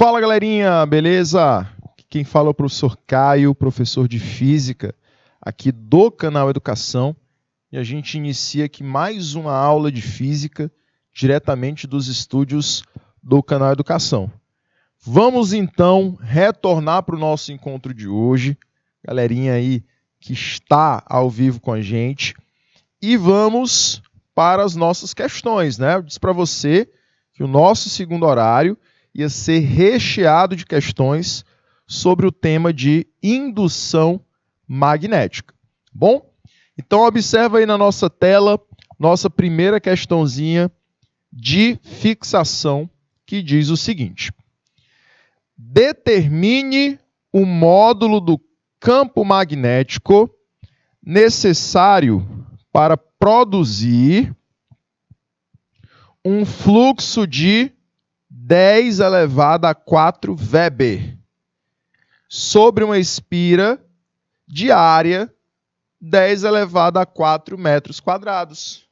Fala, galerinha, beleza? Quem fala é o professor Caio, professor de Física, aqui do canal Educação. E a gente inicia aqui mais uma aula de Física, diretamente dos estúdios do canal Educação. Vamos, então, retornar para o nosso encontro de hoje. Galerinha aí que está ao vivo com a gente. E vamos para as nossas questões, né? Eu disse para você que o nosso segundo horário ia ser recheado de questões sobre o tema de indução magnética. Bom, então observa aí na nossa tela nossa primeira questãozinha de fixação que diz o seguinte: determine o módulo do campo magnético necessário para produzir um fluxo de 10 elevado a 4 Weber sobre uma espira de área 10 elevado a 4 metros quadrados.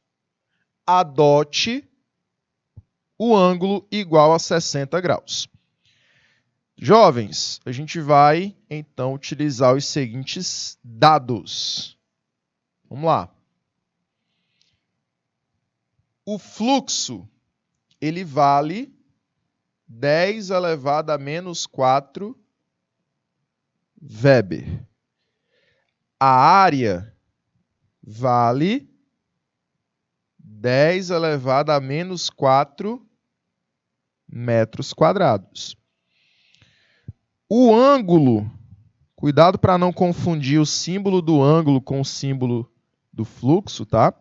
Adote o ângulo igual a 60 graus. Jovens, a gente vai então utilizar os seguintes dados. Vamos lá. O fluxo, ele vale 10 elevado a menos 4 Weber. A área vale 10 elevado a menos 4 metros quadrados. O ângulo, cuidado para não confundir o símbolo do ângulo com o símbolo do fluxo, tá?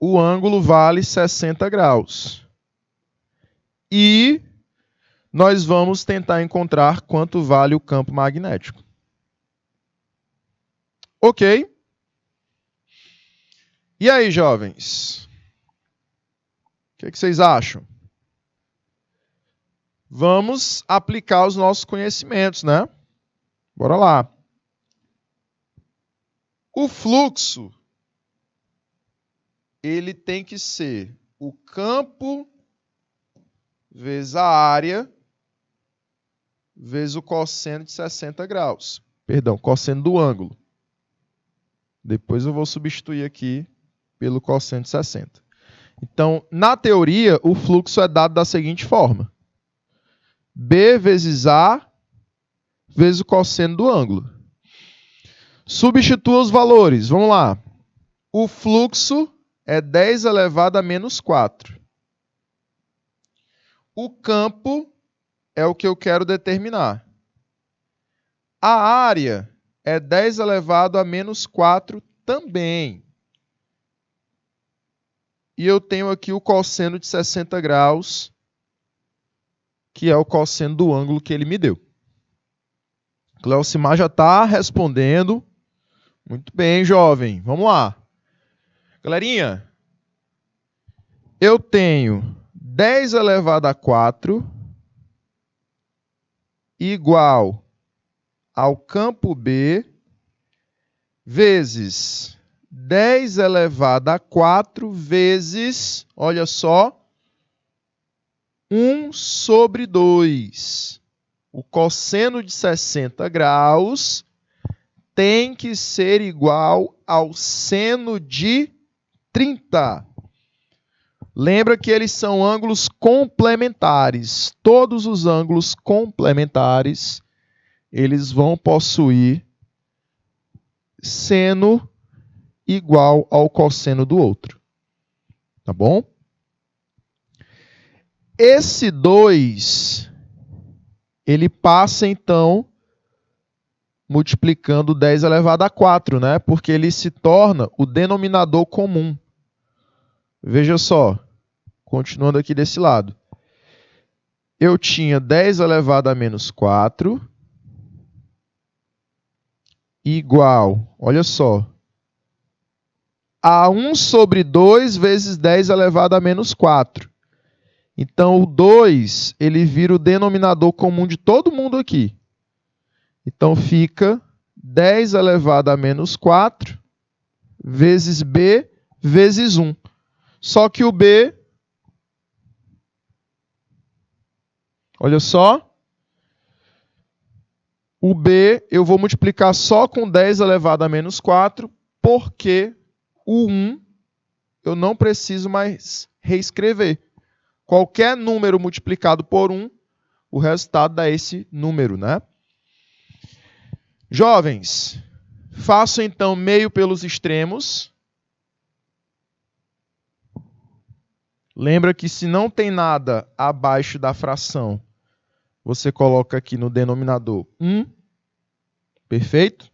O ângulo vale 60 graus. E nós vamos tentar encontrar quanto vale o campo magnético. Ok? E aí, jovens? O que vocês acham? Vamos aplicar os nossos conhecimentos, né? Bora lá. O fluxo, ele tem que ser o campo vezes a área vezes o cosseno de 60 graus. Perdão, cosseno do ângulo. Depois eu vou substituir aqui pelo cosseno de 60. Então, na teoria, o fluxo é dado da seguinte forma: B vezes A vezes o cosseno do ângulo. Substitua os valores. Vamos lá. O fluxo é 10 elevado a menos 4. O campo é o que eu quero determinar. A área é 10 elevado a menos 4 também. E eu tenho aqui o cosseno de 60 graus, que é o cosseno do ângulo que ele me deu. Cleocimar já está respondendo. Muito bem, jovem. Vamos lá. Galerinha, eu tenho 10 elevado a 4 igual ao campo B vezes 10 elevado a 4 vezes, olha só, 1 sobre 2. O cosseno de 60 graus tem que ser igual ao seno de 30. Lembra que eles são ângulos complementares. Todos os ângulos complementares, eles vão possuir seno igual ao cosseno do outro. Tá bom? Esse 2, ele passa, então, multiplicando 10 elevado a 4, né? Porque ele se torna o denominador comum. Veja só, continuando aqui desse lado. Eu tinha 10 elevado a menos 4 igual, olha só, a 1 sobre 2 vezes 10 elevado a menos 4. Então, o 2, ele vira o denominador comum de todo mundo aqui. Então, fica 10 elevado a menos 4 vezes B vezes 1. Só que o B Olha só. O B eu vou multiplicar só com 10 elevado a menos 4, porque o 1 eu não preciso mais reescrever. Qualquer número multiplicado por 1, o resultado dá esse número, né? Jovens, faço então meio pelos extremos. Lembra que se não tem nada abaixo da fração, você coloca aqui no denominador 1. Perfeito?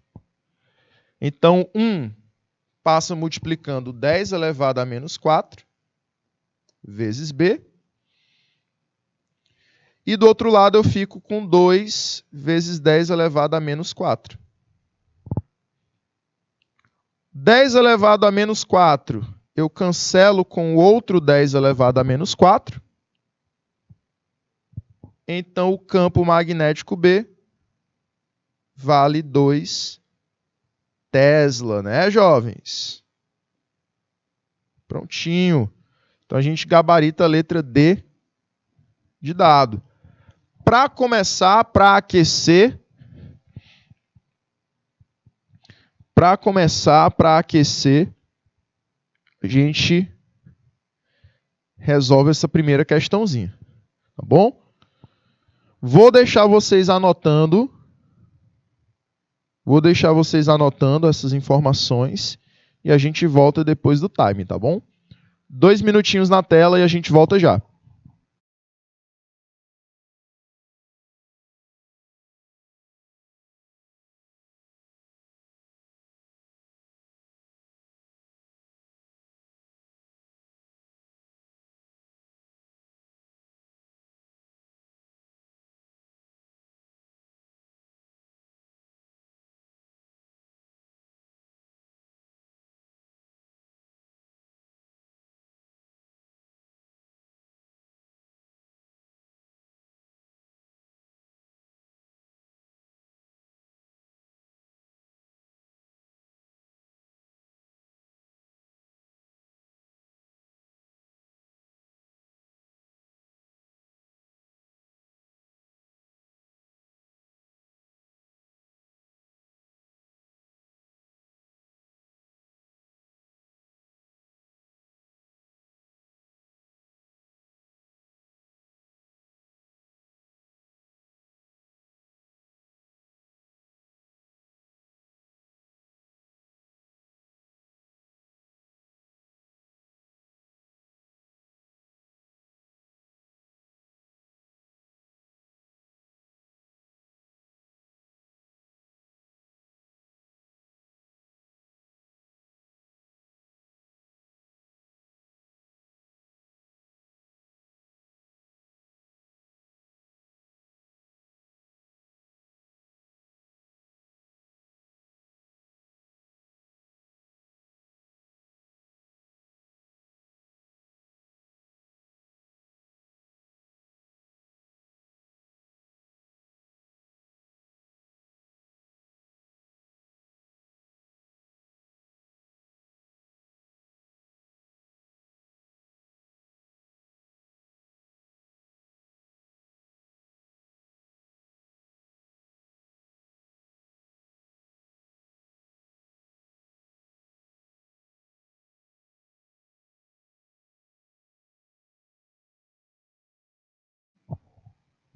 Então, 1 passa multiplicando 10 elevado a menos 4 vezes B. E do outro lado eu fico com 2 vezes 10 elevado a menos 4. 10 elevado a menos 4, eu cancelo com o outro 10 elevado a menos 4. Então, o campo magnético B vale 2 Tesla, né, jovens? Prontinho. Então, a gente gabarita a letra D de dado. Para começar, para aquecer, a gente resolve essa primeira questãozinha, tá bom? Vou deixar vocês anotando essas informações e a gente volta depois do time, tá bom? 2 minutinhos na tela e a gente volta já.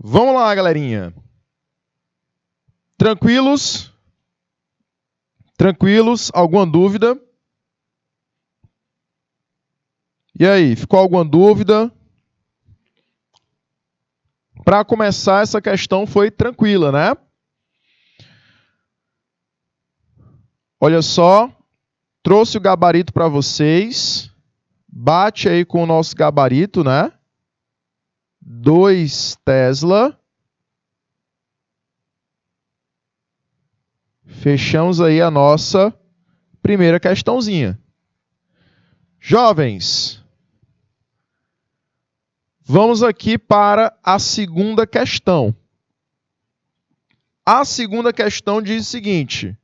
Vamos lá, galerinha. Tranquilos? Tranquilos? Alguma dúvida? E aí, ficou alguma dúvida? Para começar, essa questão foi tranquila, né? Olha só, trouxe o gabarito para vocês. Bate aí com o nosso gabarito, né? 2 Tesla. Fechamos aí a nossa primeira questãozinha. Jovens, vamos aqui para a segunda questão. A segunda questão diz o seguinte: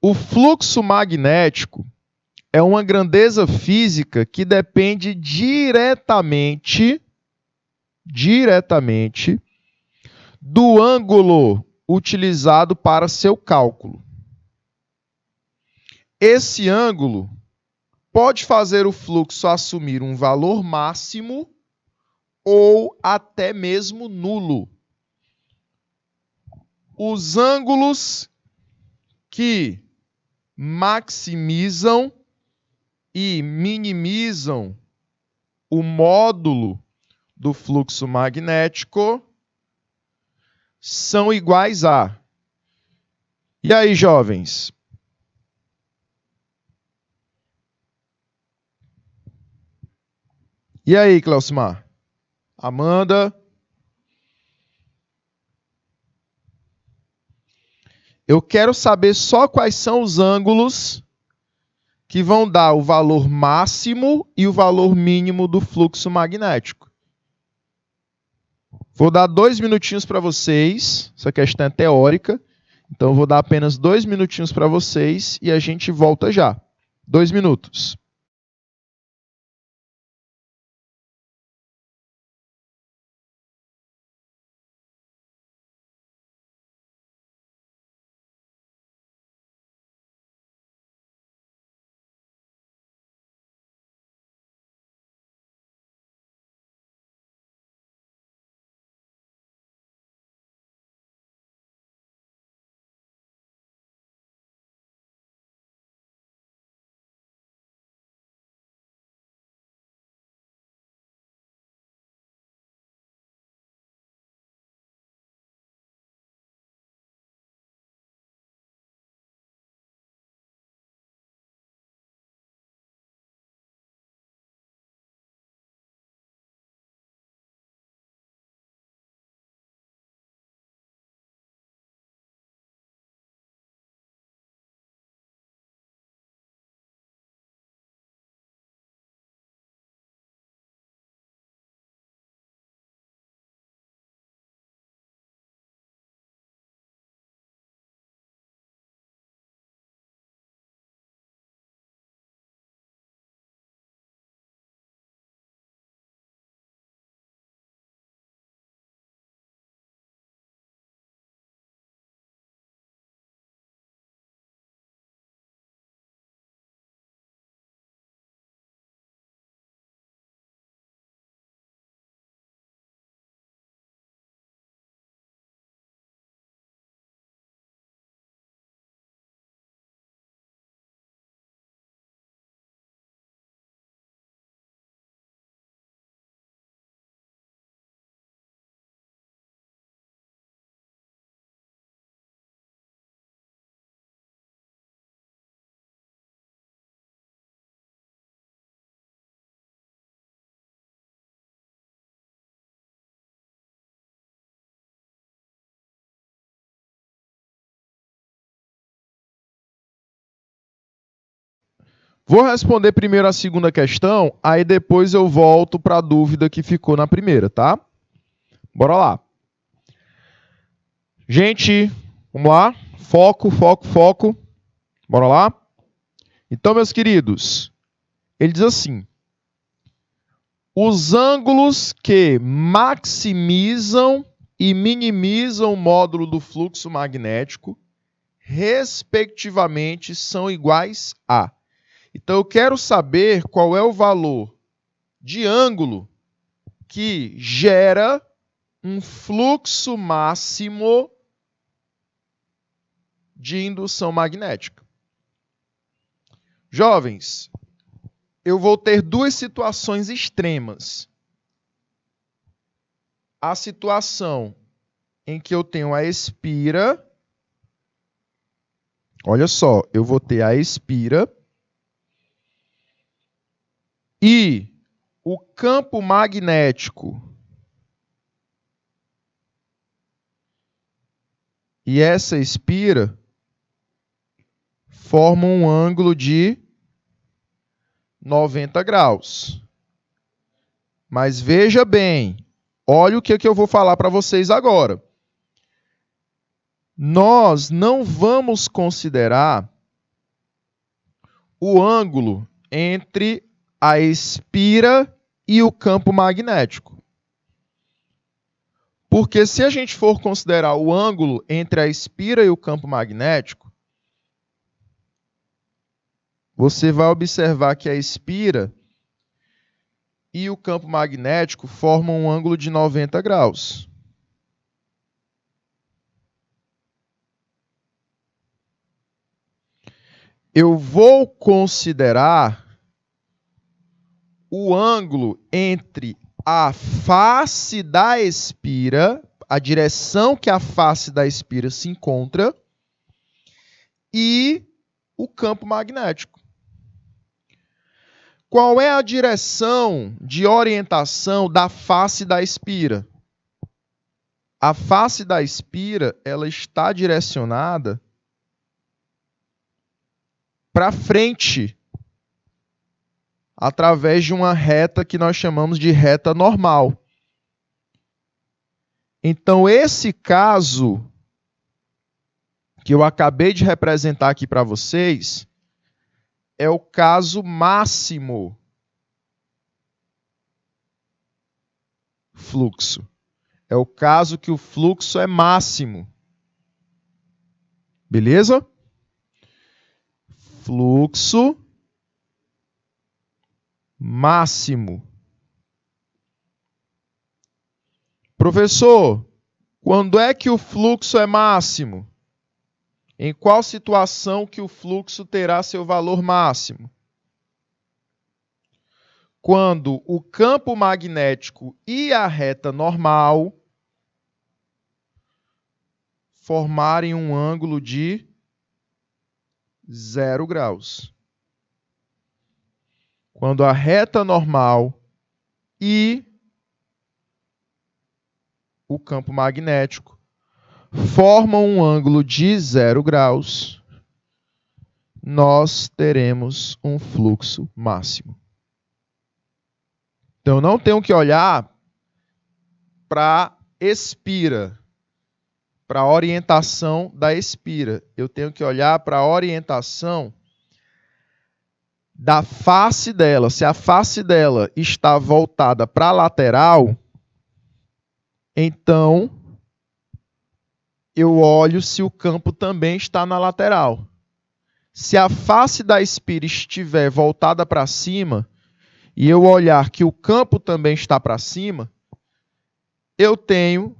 o fluxo magnético é uma grandeza física que depende diretamente diretamente do ângulo utilizado para seu cálculo. Esse ângulo pode fazer o fluxo assumir um valor máximo ou até mesmo nulo. Os ângulos que maximizam e minimizam o módulo do fluxo magnético são iguais a... E aí, jovens? E aí, Cleocimar? Amanda? Eu quero saber só quais são os ângulos que vão dar o valor máximo e o valor mínimo do fluxo magnético. Vou dar 2 minutinhos para vocês. Essa questão é teórica. Então, eu vou dar apenas 2 minutinhos para vocês e a gente volta já. 2 minutos. Vou responder primeiro a segunda questão, aí depois eu volto para a dúvida que ficou na primeira, tá? Bora lá. Gente, vamos lá. Foco, foco, foco. Bora lá? Então, meus queridos, ele diz assim: os ângulos que maximizam e minimizam o módulo do fluxo magnético, respectivamente, são iguais a... Então, eu quero saber qual é o valor de ângulo que gera um fluxo máximo de indução magnética. Jovens, eu vou ter duas situações extremas. A situação em que eu tenho a espira... Olha só, eu vou ter a espira e o campo magnético e essa espira formam um ângulo de 90 graus. Mas veja bem, olha o que eu vou falar para vocês agora. Nós não vamos considerar o ângulo entre a espira e o campo magnético. Porque se a gente for considerar o ângulo entre a espira e o campo magnético, você vai observar que a espira e o campo magnético formam um ângulo de 90 graus. Eu vou considerar o ângulo entre a face da espira, a direção que a face da espira se encontra, e o campo magnético. Qual é a direção de orientação da face da espira? A face da espira, ela está direcionada para frente, através de uma reta que nós chamamos de reta normal. Então, esse caso que eu acabei de representar aqui para vocês é o caso máximo fluxo. É o caso que o fluxo é máximo. Beleza? Fluxo máximo. Professor, quando é que o fluxo é máximo? Em qual situação que o fluxo terá seu valor máximo? Quando o campo magnético e a reta normal formarem um ângulo de 0 graus. Quando a reta normal e o campo magnético formam um ângulo de 0 graus, nós teremos um fluxo máximo. Então, eu não tenho que olhar para a espira, para a orientação da espira. Eu tenho que olhar para a orientação da face dela. Se a face dela está voltada para a lateral, então eu olho se o campo também está na lateral. Se a face da espira estiver voltada para cima e eu olhar que o campo também está para cima, eu tenho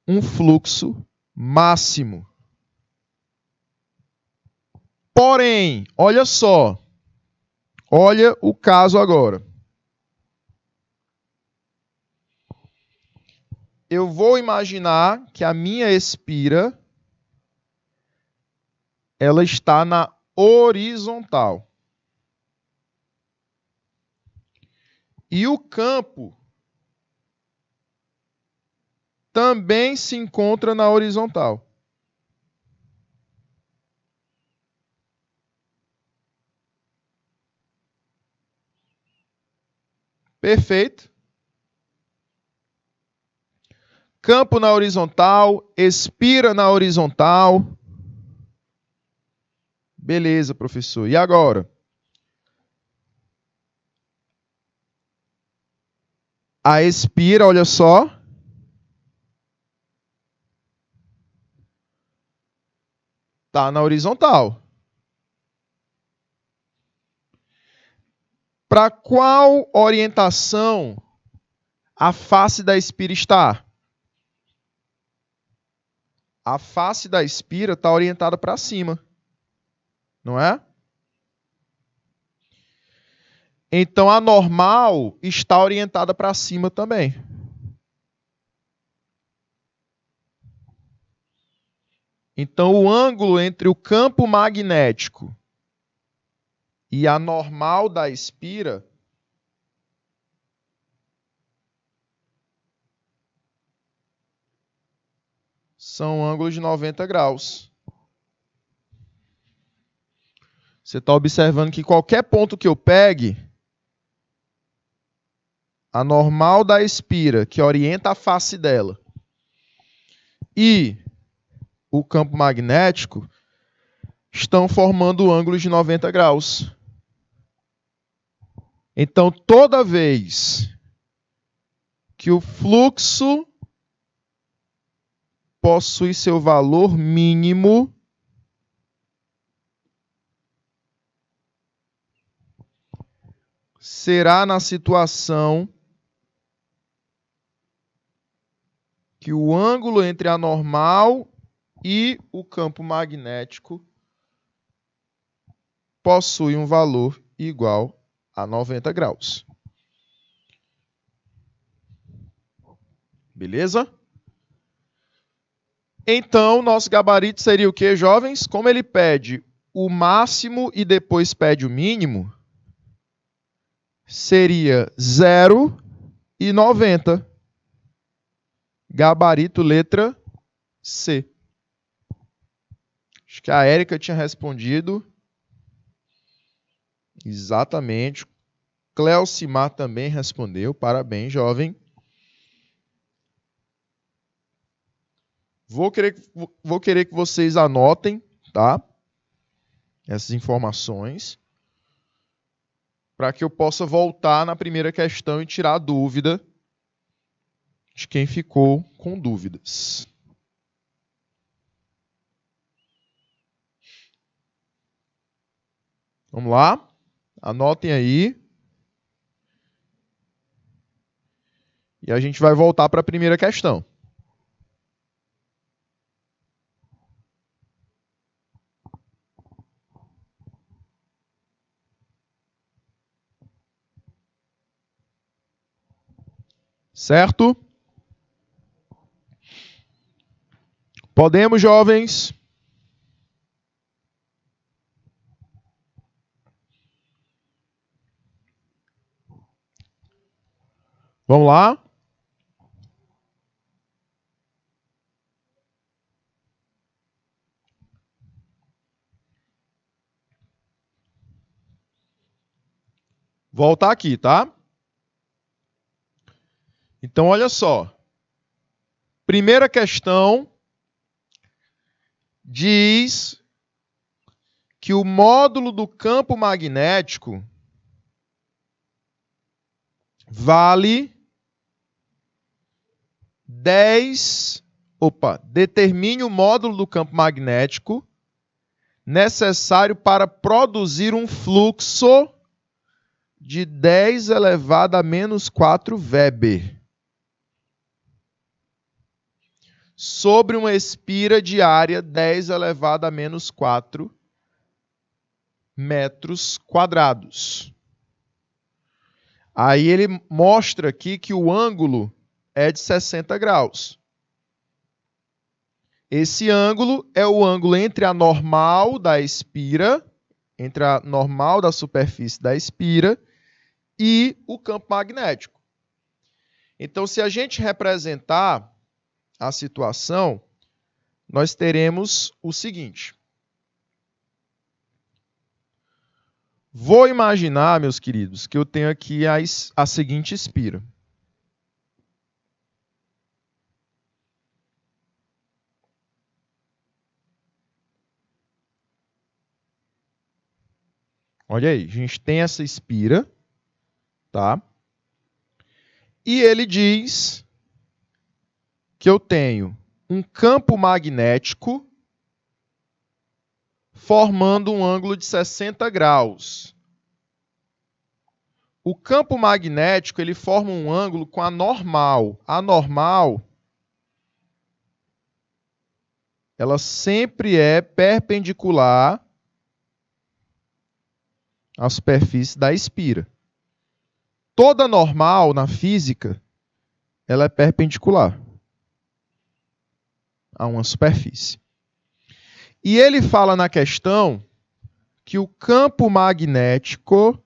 um fluxo máximo. Porém, olha só. Olha o caso agora. Eu vou imaginar que a minha espira ela está na horizontal. E o campo também se encontra na horizontal. Perfeito. Campo na horizontal, espira na horizontal. Beleza, professor. E agora? A espira, olha só. Está na horizontal. Para qual orientação a face da espira está? A face da espira está orientada para cima. Não é? Então, a normal está orientada para cima também. Então, o ângulo entre o campo magnético e a normal da espira são ângulos de 90 graus. Você está observando que qualquer ponto que eu pegue, a normal da espira, que orienta a face dela, e o campo magnético estão formando ângulos de 90 graus. Então, toda vez que o fluxo possui seu valor mínimo será na situação que o ângulo entre a normal e o campo magnético possui um valor igual a 90 graus. Beleza? Então, nosso gabarito seria o quê, jovens? Como ele pede o máximo e depois pede o mínimo, seria 0 e 90. Gabarito letra C. Acho que a Érica tinha respondido. Exatamente. Cleocimar também respondeu. Parabéns, jovem. Vou querer que vocês anotem, tá? Essas informações, para que eu possa voltar na primeira questão e tirar a dúvida de quem ficou com dúvidas. Vamos lá? Anotem aí. E a gente vai voltar para a primeira questão. Certo? Podemos, jovens? Vamos lá? Voltar aqui, tá? Então, olha só. Primeira questão diz que o módulo do campo magnético vale 10... determine o módulo do campo magnético necessário para produzir um fluxo de 10 elevado a menos 4 Weber sobre uma espira de área 10 elevado a menos 4 metros quadrados. Aí ele mostra aqui que o ângulo é de 60 graus. Esse ângulo é o ângulo entre a normal da espira, entre a normal da superfície da espira e o campo magnético. Então, se a gente representar a situação, nós teremos o seguinte. Vou imaginar, meus queridos, que eu tenho aqui a seguinte espira. Olha aí, a gente tem essa espira, tá? E ele diz que eu tenho um campo magnético formando um ângulo de 60 graus. O campo magnético ele forma um ângulo com a normal. A normal ela sempre é perpendicular à superfície da espira. Toda normal na física ela é perpendicular a uma superfície. E ele fala na questão que o campo magnético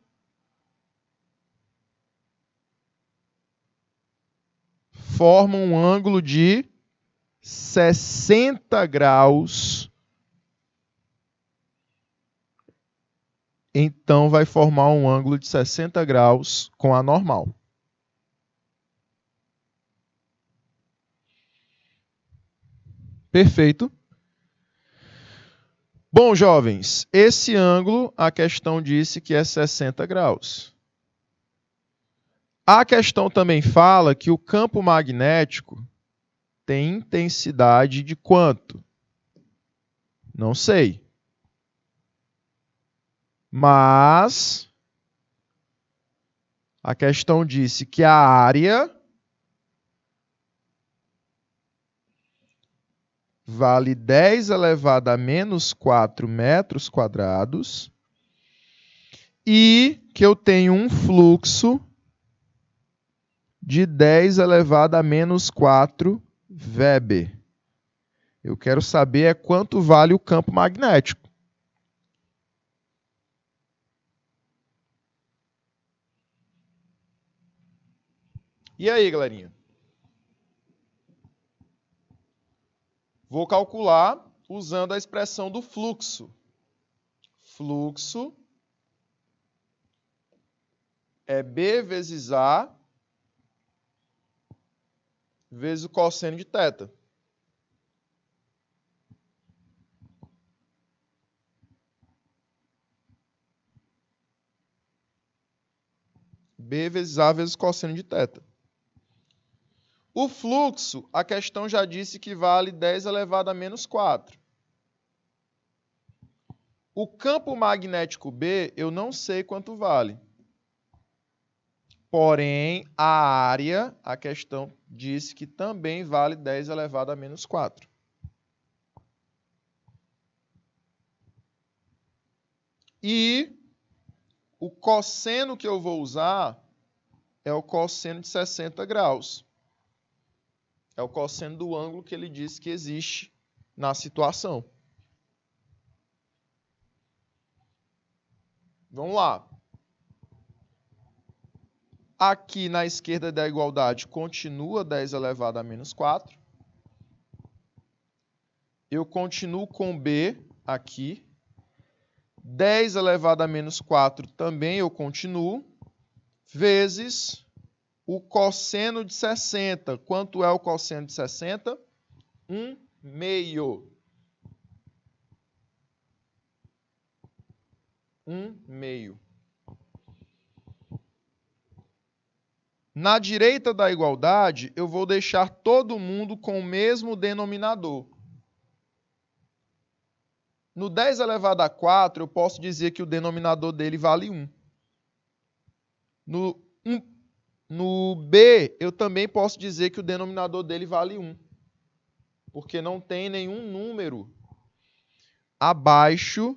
forma um ângulo de 60 graus. Então vai formar um ângulo de 60 graus com a normal. Perfeito. Bom, jovens, esse ângulo, a questão disse que é 60 graus. A questão também fala que o campo magnético tem intensidade de quanto? Não sei. Mas a questão disse que a área vale 10 elevado a menos 4 metros quadrados e que eu tenho um fluxo de 10 elevado a menos 4 Weber. Eu quero saber quanto vale o campo magnético. E aí, galerinha? Vou calcular usando a expressão do fluxo. Fluxo é B vezes A vezes o cosseno de θ. B vezes A vezes o cosseno de θ. O fluxo, a questão já disse que vale 10 elevado a menos 4. O campo magnético B, eu não sei quanto vale. Porém, a área, a questão disse que também vale 10 elevado a menos 4. E o cosseno que eu vou usar é o cosseno de 60 graus. É o cosseno do ângulo que ele disse que existe na situação. Vamos lá. Aqui na esquerda da igualdade continua 10 elevado a menos 4. Eu continuo com B aqui. 10 elevado a menos 4 também eu continuo. Vezes o cosseno de 60. Quanto é o cosseno de 60? 1 meio. 1 meio. Na direita da igualdade, eu vou deixar todo mundo com o mesmo denominador. No 10 elevado a 4, eu posso dizer que o denominador dele vale 1. No B, eu também posso dizer que o denominador dele vale 1. Porque não tem nenhum número abaixo.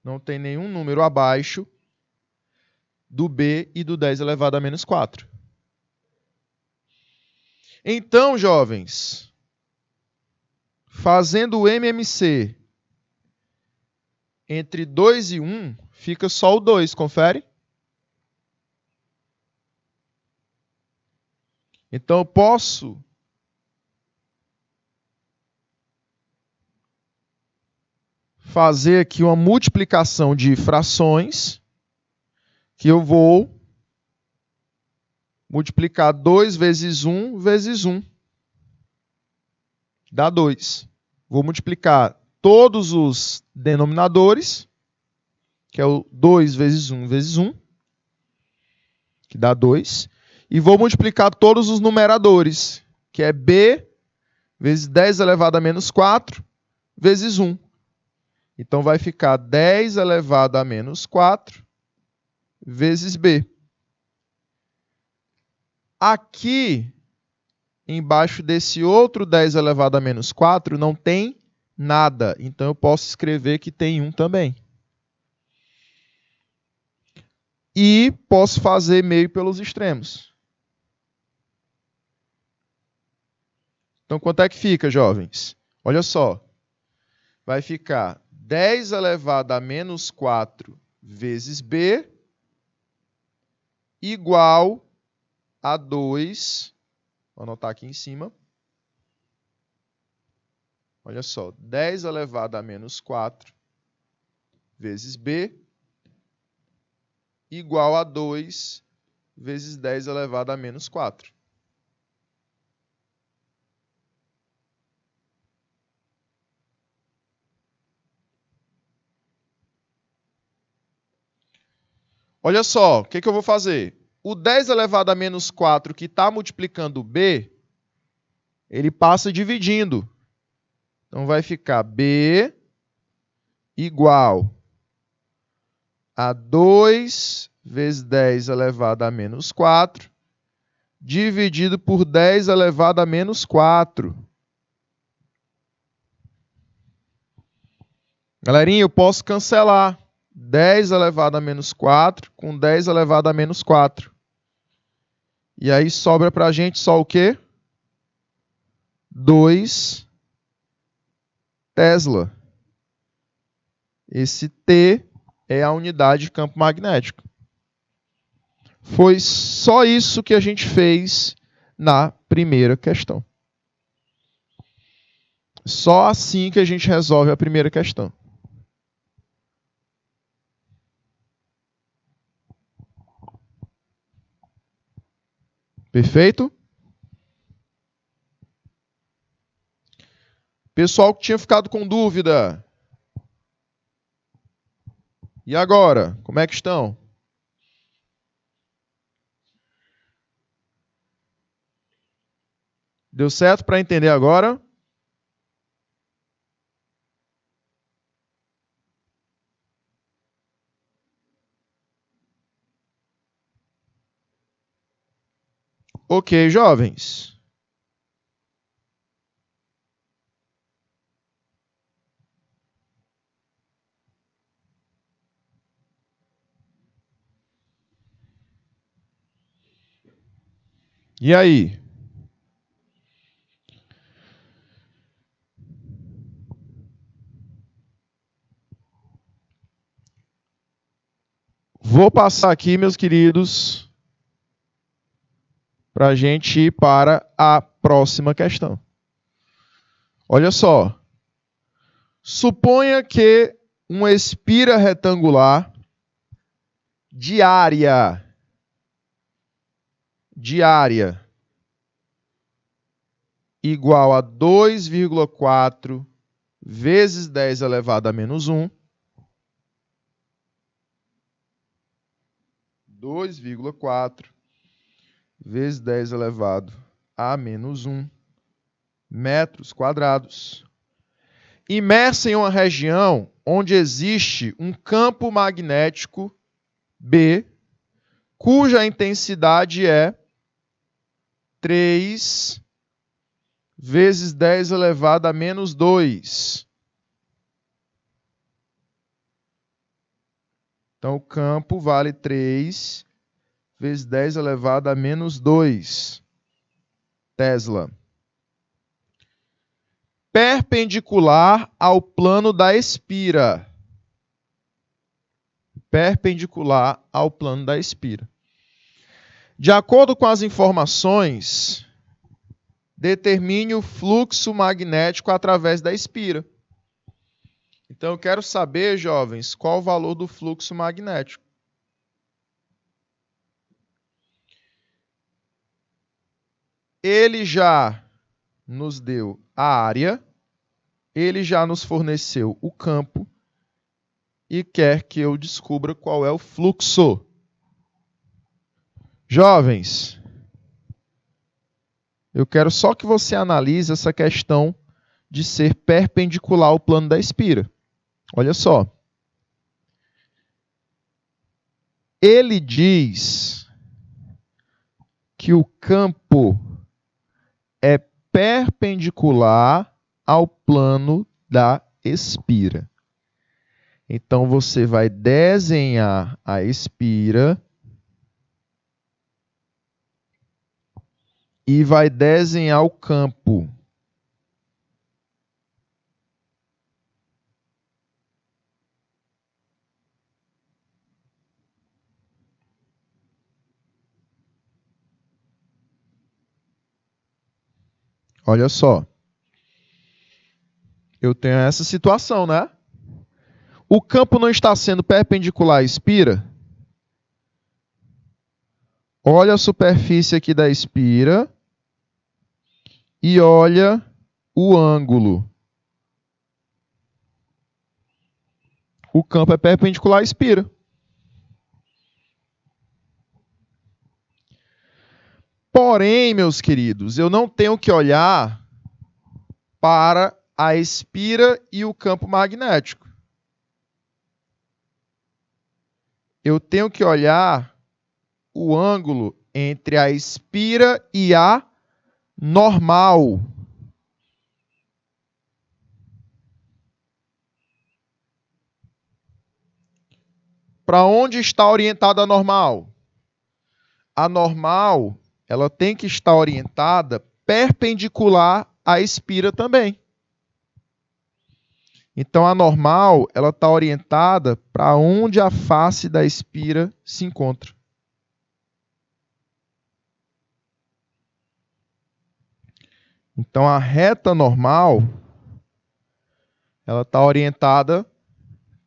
Não tem nenhum número abaixo do B e do 10 elevado a menos 4. Então, jovens, fazendo o MMC entre 2 e 1, fica só o 2, confere? Então, eu posso fazer aqui uma multiplicação de frações, que eu vou multiplicar 2 vezes 1 vezes 1. Dá 2. Vou multiplicar todos os denominadores, que é o 2 vezes 1 vezes 1, que dá 2. E vou multiplicar todos os numeradores, que é B vezes 10 elevado a menos 4 vezes 1. Então, vai ficar 10 elevado a menos 4 vezes B. Aqui, embaixo desse outro 10 elevado a menos 4, não tem nada. Então, eu posso escrever que tem 1 também. E posso fazer meio pelos extremos. Então, quanto é que fica, jovens? Olha só. Vai ficar 10 elevado a menos 4 vezes B igual a 2. Vou anotar aqui em cima. Olha só. 10 elevado a menos 4 vezes B igual a 2 vezes 10 elevado a menos 4. Olha só, o que eu vou fazer? O 10 elevado a menos 4 que está multiplicando B, ele passa dividindo. Então vai ficar B igual a 2 vezes 10 elevado a menos 4, dividido por 10 elevado a menos 4. Galerinha, eu posso cancelar 10 elevado a menos 4 com 10 elevado a menos 4. E aí sobra para a gente só o quê? 2 Tesla. Esse T é a unidade de campo magnético. Foi só isso que a gente fez na primeira questão. Só assim que a gente resolve a primeira questão. Perfeito? Pessoal que tinha ficado com dúvida. E agora? Como é que estão? Deu certo para entender agora? Ok, jovens. E aí? Vou passar aqui, meus queridos, para a gente ir para a próxima questão. Olha só. Suponha que uma espira retangular de área igual a 2,4 vezes 10 elevado a menos 1. 2,4 vezes 10 elevado a menos 1 metros quadrados. Imersa em uma região onde existe um campo magnético B, cuja intensidade é 3 vezes 10 elevado a menos 2. Então, o campo vale 3 vezes 10 elevado a menos 2 Tesla. Perpendicular ao plano da espira. Perpendicular ao plano da espira. De acordo com as informações, determine o fluxo magnético através da espira. Então, eu quero saber, jovens, qual o valor do fluxo magnético. Ele já nos deu a área, ele já nos forneceu o campo e quer que eu descubra qual é o fluxo. Jovens, eu quero só que você analise essa questão de ser perpendicular ao plano da espira. Olha só. Ele diz que o campo é perpendicular ao plano da espira. Então, você vai desenhar a espira e vai desenhar o campo. Olha só. Eu tenho essa situação, né? O campo não está sendo perpendicular à espira. Olha a superfície aqui da espira e olha o ângulo. O campo é perpendicular à espira. Porém, meus queridos, eu não tenho que olhar para a espira e o campo magnético. Eu tenho que olhar o ângulo entre a espira e a normal. Para onde está orientada a normal? A normal, ela tem que estar orientada perpendicular à espira também. Então, a normal, ela está orientada para onde a face da espira se encontra. Então, a reta normal, ela está orientada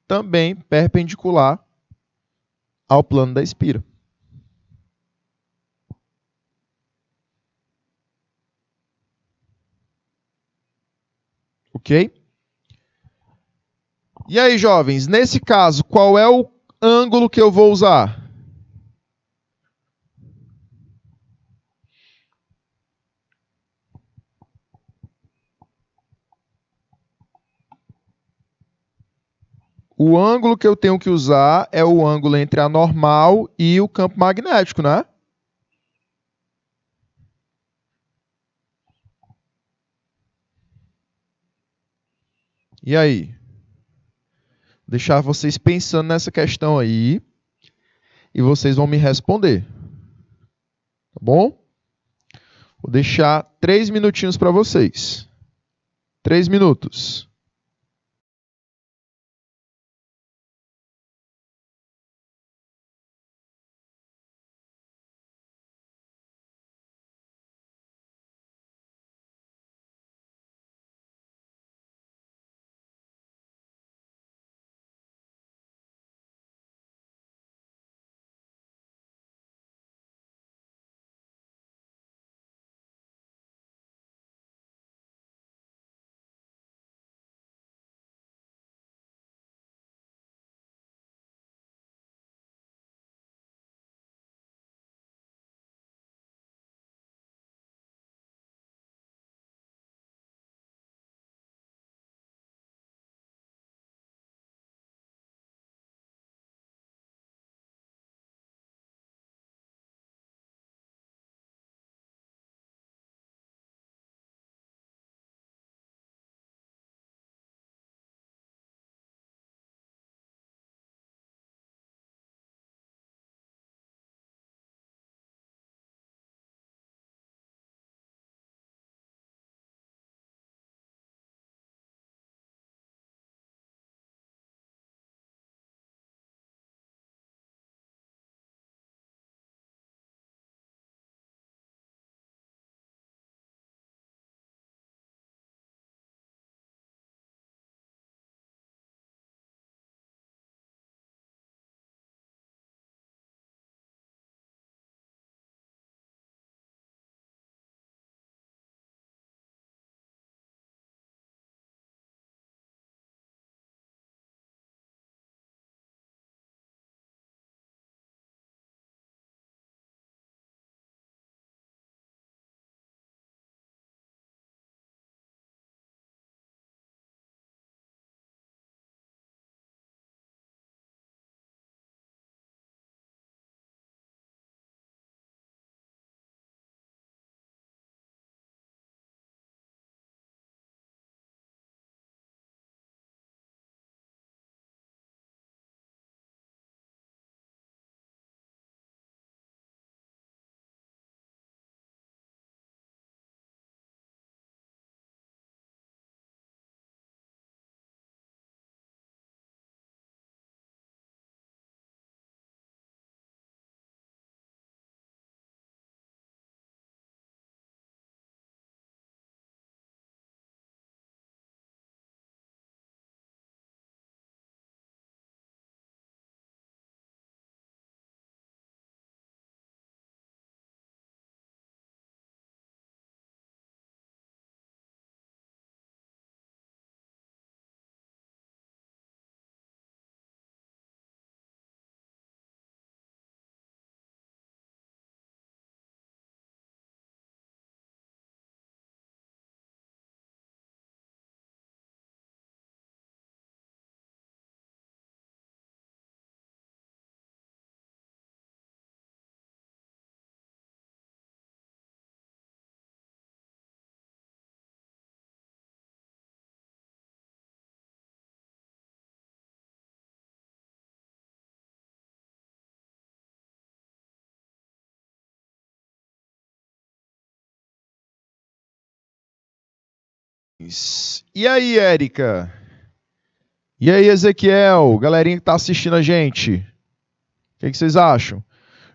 também perpendicular ao plano da espira. Ok? E aí, jovens, nesse caso, qual é o ângulo que eu vou usar? O ângulo que eu tenho que usar é o ângulo entre a normal e o campo magnético, né? E aí? Deixar vocês pensando nessa questão aí e vocês vão me responder. Tá bom? Vou deixar 3 minutinhos para vocês. 3 minutos. E aí, Érica? E aí, Ezequiel? Galerinha que tá assistindo a gente. O que vocês acham?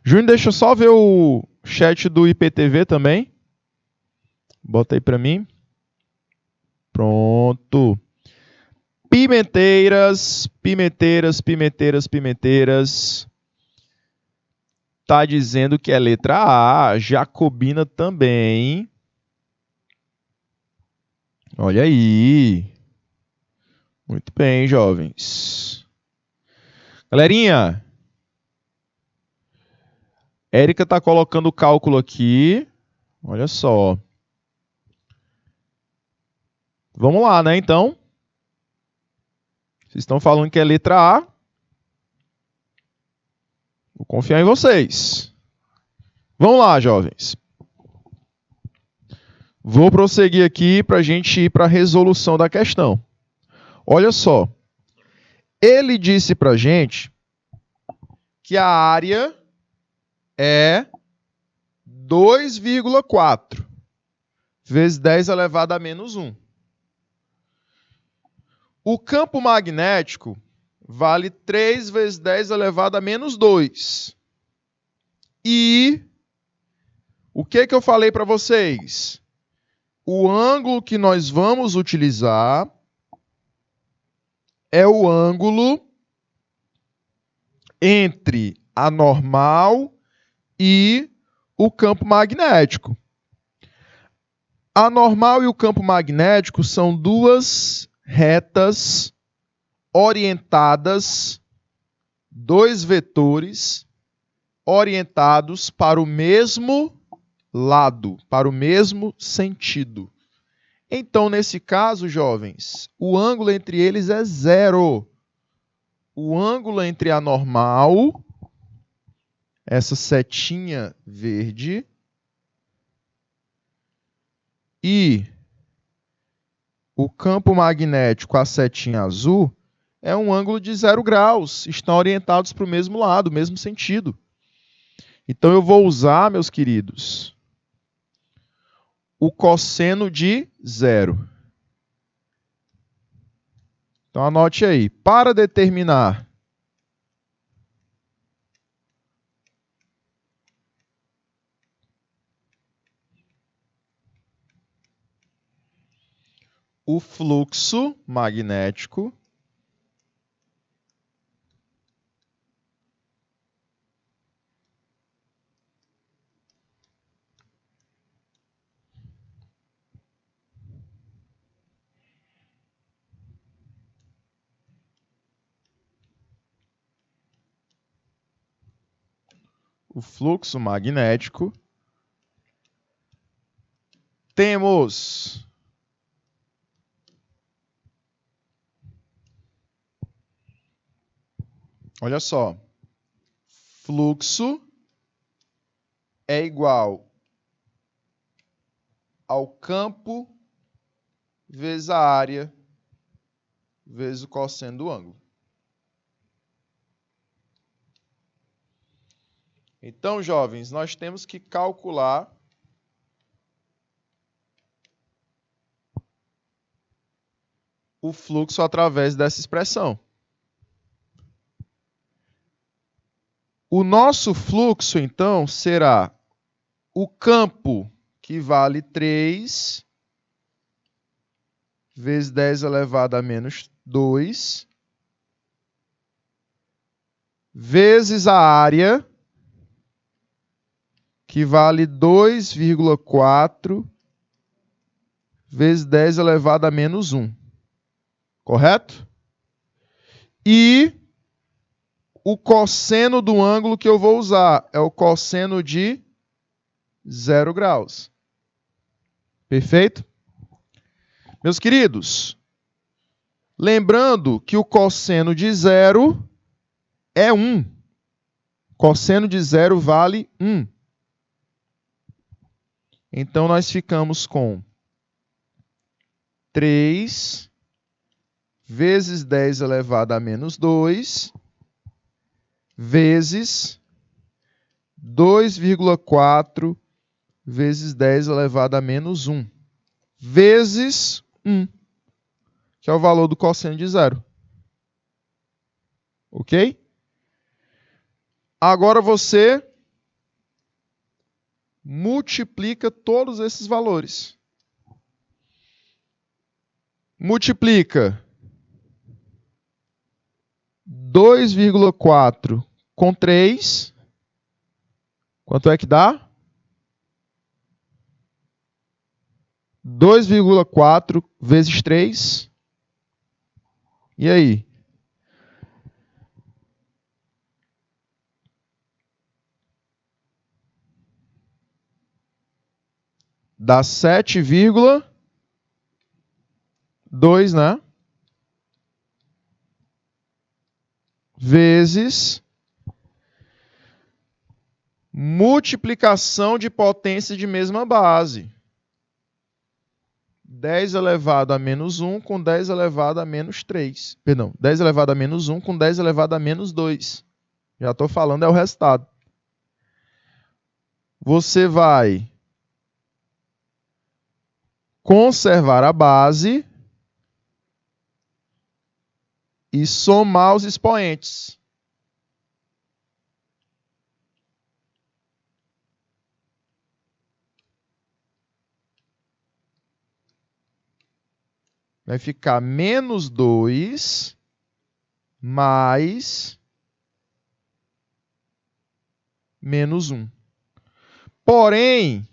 Júnior, deixa eu só ver o chat do IPTV também. Bota aí pra mim. Pronto. Pimenteiras. Tá dizendo que é letra A. Jacobina também. Olha aí. Muito bem, jovens. Galerinha. Érica tá colocando o cálculo aqui. Olha só. Vamos lá, né, então? Vocês estão falando que é letra A. Vou confiar em vocês. Vamos lá, jovens. Vou prosseguir aqui para a gente ir para a resolução da questão. Olha só. Ele disse para a gente que a área é 2,4 vezes 10 elevado a menos 1. O campo magnético vale 3 vezes 10 elevado a menos 2. E o que eu falei para vocês? O ângulo que nós vamos utilizar é o ângulo entre a normal e o campo magnético. A normal e o campo magnético são duas retas orientadas, dois vetores orientados para o mesmo lado, para o mesmo sentido. Então, nesse caso, jovens, o ângulo entre eles é zero. O ângulo entre a normal, essa setinha verde, e o campo magnético, a setinha azul, é um ângulo de 0 graus. Estão orientados para o mesmo lado, mesmo sentido. Então, eu vou usar, meus queridos, o cosseno de 0. Então, anote aí. Para determinar o fluxo magnético, temos olha só, fluxo é igual ao campo vezes a área vezes o cosseno do ângulo. Então, jovens, nós temos que calcular o fluxo através dessa expressão. O nosso fluxo, então, será o campo, que vale 3 vezes 10 elevado a menos 2, vezes a área, que vale 2,4 vezes 10 elevado a menos 1. Correto? E o cosseno do ângulo que eu vou usar é o cosseno de 0 graus. Perfeito? Meus queridos, lembrando que o cosseno de 0 é 1. Cosseno de 0 vale 1. Então, nós ficamos com 3 vezes 10 elevado a menos 2 vezes 2,4 vezes 10 elevado a menos 1 vezes 1, que é o valor do cosseno de zero. Ok? Agora você multiplica todos esses valores. Multiplica 2,4 com 3. Quanto é que dá? 2,4 vezes 3. E aí? Dá 7,2, né? Vezes multiplicação de potência de mesma base. 10 elevado a menos 1 com 10 elevado a menos 3. Perdão, 10 elevado a menos 1 com 10 elevado a menos 2. Já estou falando, é o resultado. Você vai conservar a base e somar os expoentes. Vai ficar menos 2 mais menos 1. Porém,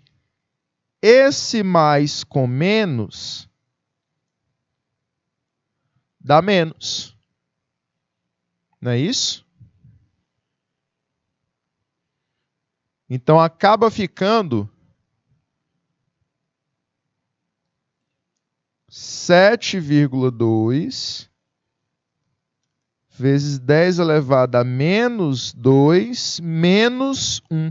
esse mais com menos dá menos. Não é isso? Então, acaba ficando 7,2 vezes 10 elevado a menos 2 menos 1.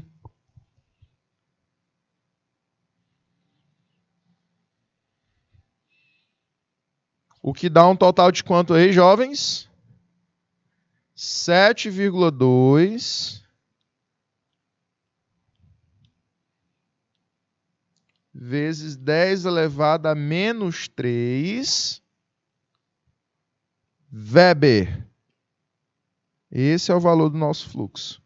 O que dá um total de quanto aí, jovens? 7,2 vezes 10 elevado a menos 3 Weber. Esse é o valor do nosso fluxo.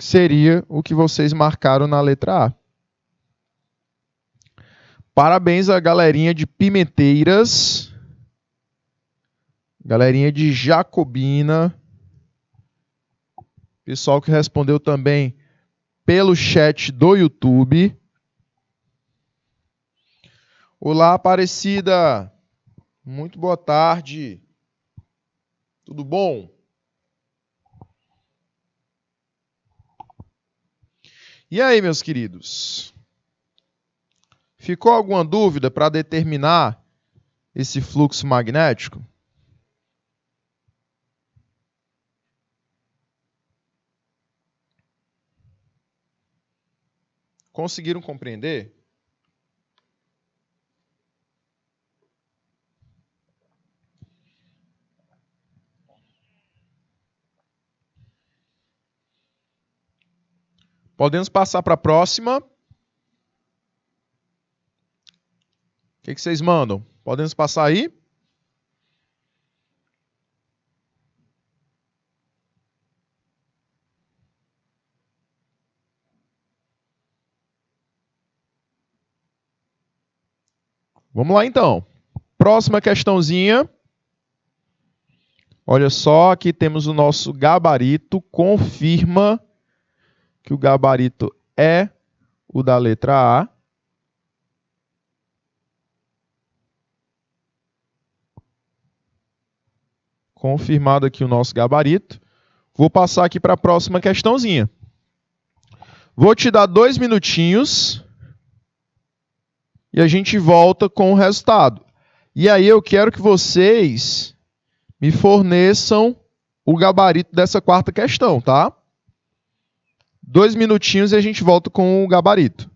Seria o que vocês marcaram na letra A. Parabéns à galerinha de Pimenteiras, galerinha de Jacobina, pessoal que respondeu também pelo chat do YouTube. Olá, Aparecida. Muito boa tarde. Tudo bom? E aí, meus queridos? Ficou alguma dúvida para determinar esse fluxo magnético? Conseguiram compreender? Podemos passar para a próxima. O que vocês mandam? Podemos passar aí? Vamos lá, então. Próxima questãozinha. Olha só, aqui temos o nosso gabarito. Confirma que o gabarito é o da letra A. Confirmado aqui o nosso gabarito. Vou passar aqui para a próxima questãozinha. Vou te dar 2 minutinhos e a gente volta com o resultado. E aí eu quero que vocês me forneçam o gabarito dessa quarta questão, tá? 2 minutinhos e a gente volta com o gabarito.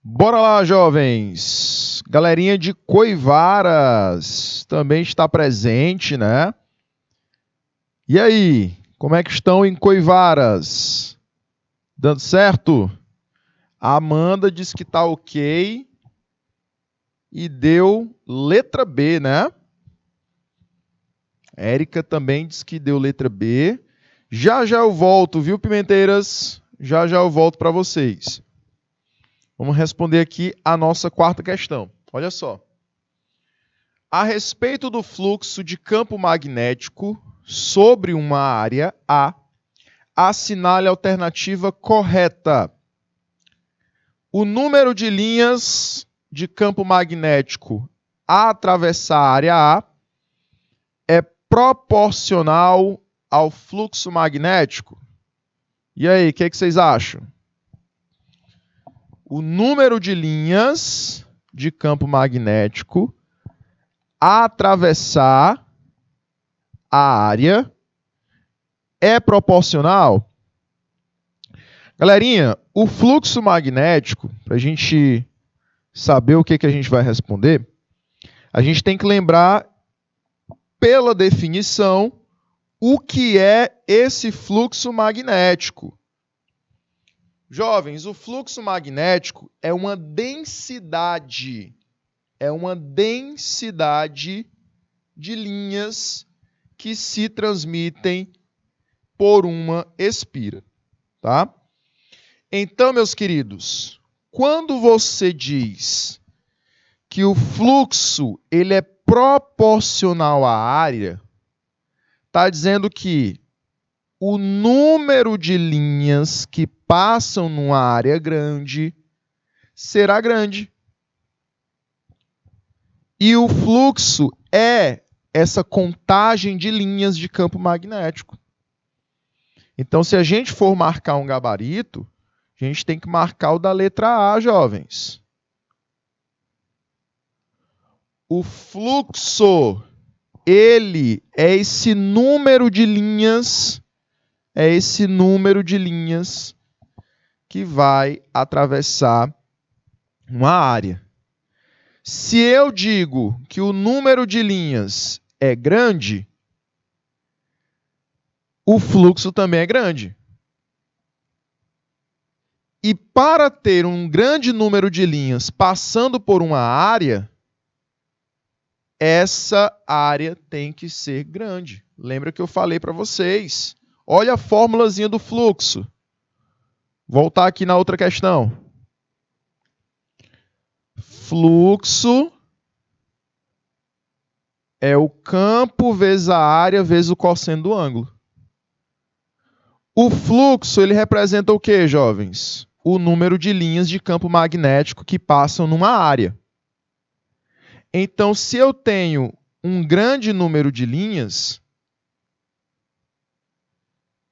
Bora lá, jovens! Galerinha de Coivaras também está presente, né? E aí, como é que estão em Coivaras? Dando certo? A Amanda disse que tá ok e deu letra B, né? Érica também disse que deu letra B. Já já eu volto, viu, Pimenteiras? Já já eu volto para vocês. Vamos responder aqui a nossa quarta questão. Olha só. A respeito do fluxo de campo magnético sobre uma área A, assinale a alternativa correta. O número de linhas de campo magnético a atravessar a área A é proporcional ao fluxo magnético? E aí, o que vocês acham? O número de linhas de campo magnético a atravessar a área é proporcional? Galerinha, o fluxo magnético, para a gente saber o que a gente vai responder, a gente tem que lembrar, pela definição, o que é esse fluxo magnético. Jovens, o fluxo magnético é uma densidade. É uma densidade de linhas que se transmitem por uma espira, tá? Então, meus queridos, quando você diz que o fluxo ele é proporcional à área, está dizendo que o número de linhas que passam numa área grande será grande. E o fluxo é essa contagem de linhas de campo magnético. Então, se a gente for marcar um gabarito, a gente tem que marcar o da letra A, jovens. O fluxo, ele é esse número de linhas, que vai atravessar uma área. Se eu digo que o número de linhas é grande, o fluxo também é grande. E para ter um grande número de linhas passando por uma área, essa área tem que ser grande. Lembra que eu falei para vocês? Olha a formulazinha do fluxo. Voltar aqui na outra questão. Fluxo é o campo vezes a área vezes o cosseno do ângulo. O fluxo, ele representa o quê, jovens? O número de linhas de campo magnético que passam numa área. Então, se eu tenho um grande número de linhas,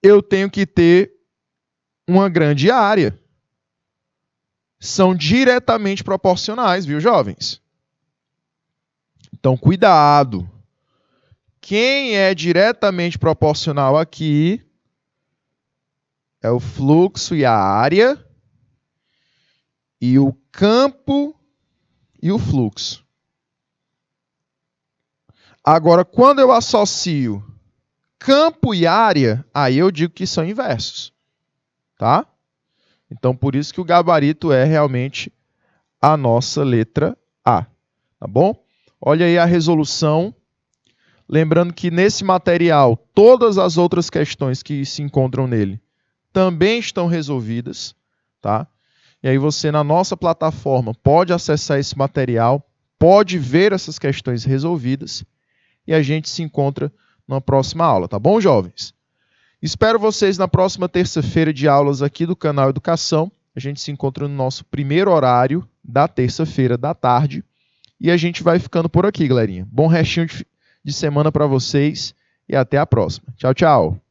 eu tenho que ter uma grande área. São diretamente proporcionais, viu, jovens? Então, cuidado. Quem é diretamente proporcional aqui é o fluxo e a área, e o campo e o fluxo. Agora, quando eu associo campo e área, aí eu digo que são inversos. Tá? Então, por isso que o gabarito é realmente a nossa letra A. Tá bom? Olha aí a resolução. Lembrando que nesse material, todas as outras questões que se encontram nele também estão resolvidas. Tá? E aí você, na nossa plataforma, pode acessar esse material, pode ver essas questões resolvidas e a gente se encontra na próxima aula. Tá bom, jovens? Espero vocês na próxima terça-feira de aulas aqui do canal Educação. A gente se encontra no nosso primeiro horário da terça-feira da tarde. E a gente vai ficando por aqui, galerinha. Bom restinho de semana para vocês e até a próxima. Tchau, tchau.